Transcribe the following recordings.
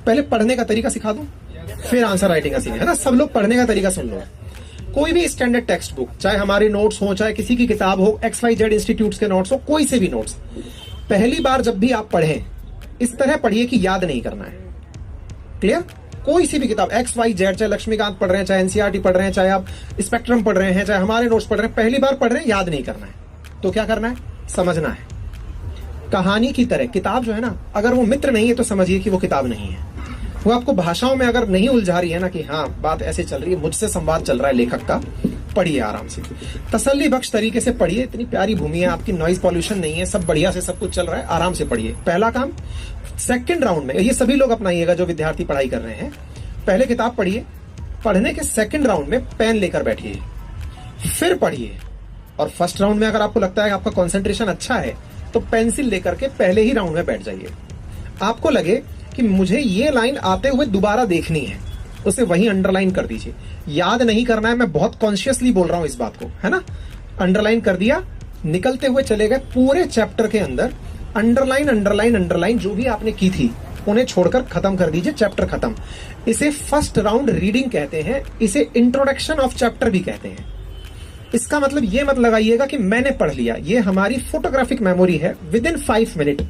पहले पढ़ने का तरीका सिखा दूं, फिर आंसर राइटिंग का सीखें, है ना। सब लोग पढ़ने का तरीका सुन लो। कोई भी स्टैंडर्ड टेक्स्ट बुक, चाहे हमारे नोट्स हो, चाहे किसी की किताब हो, XYZ इंस्टीट्यूट्स के नोट्स हो, कोई से भी नोट्स, पहली बार जब भी आप पढ़ें इस तरह पढ़िए कि याद नहीं करना है। क्लियर? कोई सी भी किताब XYZ, चाहे लक्ष्मीकांत पढ़ रहे हैं, चाहे NCERT पढ़ रहे हैं, चाहे आप स्पेक्ट्रम पढ़ रहे हैं, चाहे हमारे नोट्स पढ़ रहे हैं, पहली बार पढ़ रहे हैं, याद नहीं करना है। तो क्या करना है? समझना है। कहानी की तरह किताब जो है ना, अगर वो मित्र नहीं है तो समझिए कि वो किताब नहीं है। वो आपको भाषाओं में अगर नहीं उलझा रही है ना कि हाँ बात ऐसे चल रही है, मुझसे संवाद चल रहा है लेखक का, पढ़िए आराम से, तसल्ली बख्श तरीके से पढ़िए। इतनी प्यारी भूमि है आपकी, नॉइज पॉल्यूशन नहीं है, सब बढ़िया से सब कुछ चल रहा है, आराम से पढ़िए। पहला काम। सेकंड राउंड में ये सभी लोग अपनाइएगा जो विद्यार्थी पढ़ाई कर रहे हैं। पहले किताब पढ़िए, पढ़ने के सेकंड राउंड में पेन लेकर बैठिए, फिर पढ़िए। और फर्स्ट राउंड में अगर आपको लगता है कि आपका कंसंट्रेशन अच्छा है तो पेंसिल लेकर के पहले ही राउंड में बैठ जाइए। आपको लगे कि मुझे ये लाइन आते हुए दोबारा देखनी है, उसे वहीं अंडरलाइन कर दीजिए। याद नहीं करना है, मैं बहुत कॉन्शियसली बोल रहा हूं इस बात को, है ना। अंडरलाइन कर दिया, निकलते हुए चले गए पूरे चैप्टर के अंदर, अंडरलाइन अंडरलाइन अंडरलाइन जो भी आपने की थी उन्हें छोड़कर खत्म कर दीजिए, चैप्टर खत्म। इसे फर्स्ट राउंड रीडिंग कहते हैं, इसे इंट्रोडक्शन ऑफ चैप्टर भी कहते हैं। इसका मतलब ये मत लगाइएगा कि मैंने पढ़ लिया, ये हमारी फोटोग्राफिक मेमोरी है, विद इन 5 मिनट,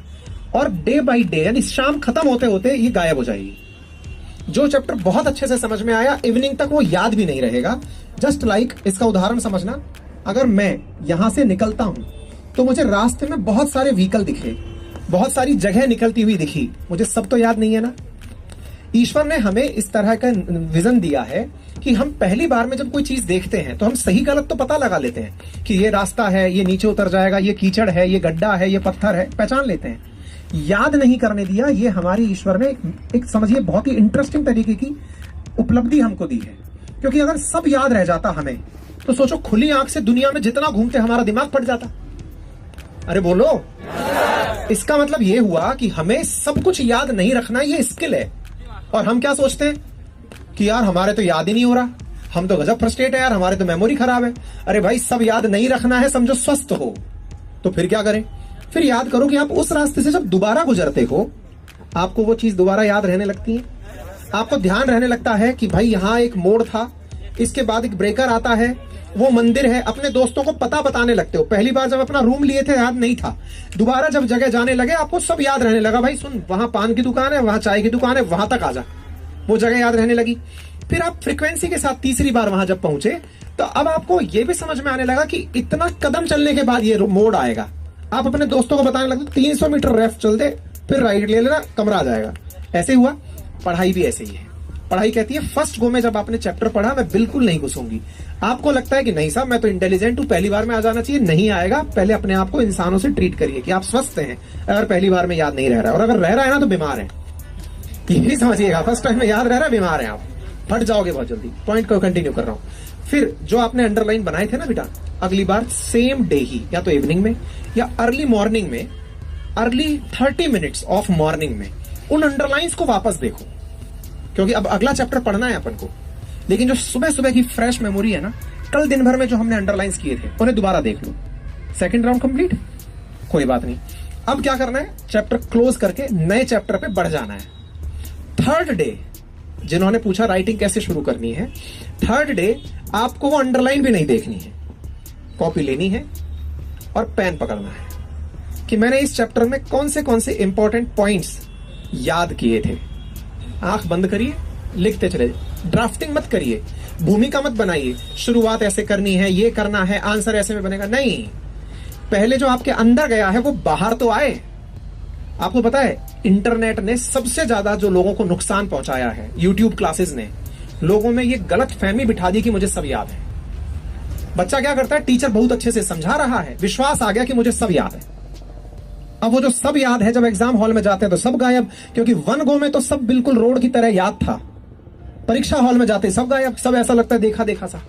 और डे बाई डे यानी शाम खत्म होते होते ये गायब हो जाएगी। जो चैप्टर बहुत अच्छे से समझ में आया, इवनिंग तक वो याद भी नहीं रहेगा। जस्ट लाइक इसका उदाहरण समझना, अगर मैं यहां से निकलता हूं तो मुझे रास्ते में बहुत सारे व्हीकल दिखे, बहुत सारी जगह निकलती हुई दिखी, मुझे सब तो याद नहीं है ना। ईश्वर ने हमें इस तरह का विजन दिया है कि हम पहली बार में जब कोई चीज देखते हैं तो हम सही गलत तो पता लगा लेते हैं कि ये रास्ता है, ये नीचे उतर जाएगा, ये कीचड़ है, ये गड्ढा है, ये पत्थर है, पहचान लेते हैं। याद नहीं करने दिया, ये हमारी ईश्वर ने एक समझिए बहुत ही इंटरेस्टिंग तरीके की उपलब्धि हमको दी है। क्योंकि अगर सब याद रह जाता हमें, तो सोचो खुली आंख से दुनिया में जितना घूमते हमारा दिमाग फट जाता। अरे बोलो। इसका मतलब ये हुआ कि हमें सब कुछ याद नहीं रखना, ये स्किल है। और हम क्या सोचते हैं कि यार हमारे तो याद ही नहीं हो रहा, हम तो गजब फ्रस्ट्रेट है यार, हमारे तो मेमोरी खराब है। अरे भाई, सब याद नहीं रखना है, समझो स्वस्थ हो। तो फिर क्या करें? फिर याद करो कि आप उस रास्ते से जब दोबारा गुजरते हो, आपको वो चीज दोबारा याद रहने लगती है। आपको ध्यान रहने लगता है कि भाई यहाँ एक मोड़ था, इसके बाद एक ब्रेकर आता है, वो मंदिर है। अपने दोस्तों को पता बताने लगते हो। पहली बार जब अपना रूम लिए थे याद नहीं था, दोबारा जब जगह जाने लगे आपको सब याद रहने लगा। भाई सुन, वहां पान की दुकान है, वहां चाय की दुकान है, वहां तक आ जा, वो जगह याद रहने लगी। फिर आप फ्रीक्वेंसी के साथ तीसरी बार वहां जब पहुंचे तो अब आपको ये भी समझ में आने लगा कि इतना कदम चलने के बाद ये मोड़ आएगा। आप अपने दोस्तों को बताने लगते 300 मीटर लेफ्ट चल दे, फिर राइट ले लेना, कमरा आ जाएगा। ऐसे हुआ। पढ़ाई भी ऐसे ही है। पढ़ाई कहती है फर्स्ट गो में जब आपने चैप्टर पढ़ा मैं बिल्कुल नहीं घुसूंगी। आपको लगता है कि नहीं साहब मैं तो इंटेलिजेंट हूं, पहली बार में आ जाना चाहिए, नहीं आएगा। पहले अपने आप को इंसानों से ट्रीट करिए कि आप स्वस्थ हैं अगर पहली बार में याद नहीं रह रहा है, और अगर रह रहा है ना तो बीमार है। ये समझिएगा, फर्स्ट टाइम में याद रह रहा है, बीमार है, आप फट जाओगे बहुत जल्दी। पॉइंट को कंटिन्यू कर रहा हूं। फिर जो आपने अंडरलाइन बनाए थे ना बेटा, अगली बार सेम डे ही, या तो इवनिंग में या अर्ली मॉर्निंग में, अर्ली 30 मिनट्स ऑफ मॉर्निंग में उन अंडरलाइंस को वापस देखो। क्योंकि अब अगला चैप्टर पढ़ना है अपन को। लेकिन जो सुबह सुबह की फ्रेश मेमोरी है ना, कल दिन भर में जो हमने अंडरलाइंस किए थे उन्हें दोबारा देख लो। सेकंड राउंड कंप्लीट, कोई बात नहीं। अब क्या करना है? चैप्टर क्लोज करके नए चैप्टर पे बढ़ जाना है। थर्ड डे, जिन्होंने पूछा राइटिंग कैसे शुरू करनी है, थर्ड डे आपको वो अंडरलाइन भी नहीं देखनी है, कॉपी लेनी है और पेन पकड़ना है कि मैंने इस चैप्टर में कौन से इंपॉर्टेंट पॉइंट्स याद किए थे। आंख बंद करिए, लिखते चले। ड्राफ्टिंग मत करिए, भूमिका मत बनाइए, शुरुआत ऐसे करनी है, ये करना है, आंसर ऐसे में बनेगा, नहीं। पहले जो आपके अंदर गया है वो बाहर तो आए। आपको पता है इंटरनेट ने सबसे ज्यादा जो लोगों को नुकसान पहुंचाया है, यूट्यूब क्लासेस ने लोगों में ये गलत फहमी बिठा दी कि मुझे सब याद है। बच्चा क्या करता है, टीचर बहुत अच्छे से समझा रहा है, विश्वास आ गया कि मुझे सब याद है। अब वो जो सब याद है जब एग्जाम हॉल में जाते हैं तो सब गायब, क्योंकि वन गो में तो सब बिल्कुल रोड की तरह याद था। परीक्षा हॉल में जाते सब गायब, सब ऐसा लगता है देखा देखा सा,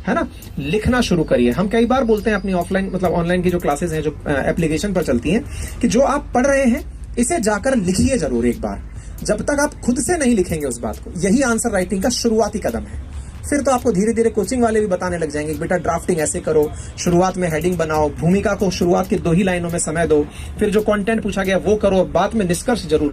है ना। लिखना शुरू करिए। हम कई बार बोलते हैं अपनी ऑफलाइन मतलब ऑनलाइन की जो क्लासेस हैं, जो एप्लीकेशन पर चलती हैं, कि जो आप पढ़ रहे हैं इसे जाकर लिखिए जरूर एक बार। जब तक आप खुद से नहीं लिखेंगे उस बात को, यही आंसर राइटिंग का शुरुआती कदम है। फिर तो आपको धीरे धीरे कोचिंग वाले भी बताने लग जाएंगे कि बेटा ड्राफ्टिंग ऐसे करो, शुरुआत में हेडिंग बनाओ, भूमिका को शुरुआत के 2 ही लाइनों में समय दो, फिर जो कंटेंट पूछा गया वो करो, बाद में निष्कर्ष जरूर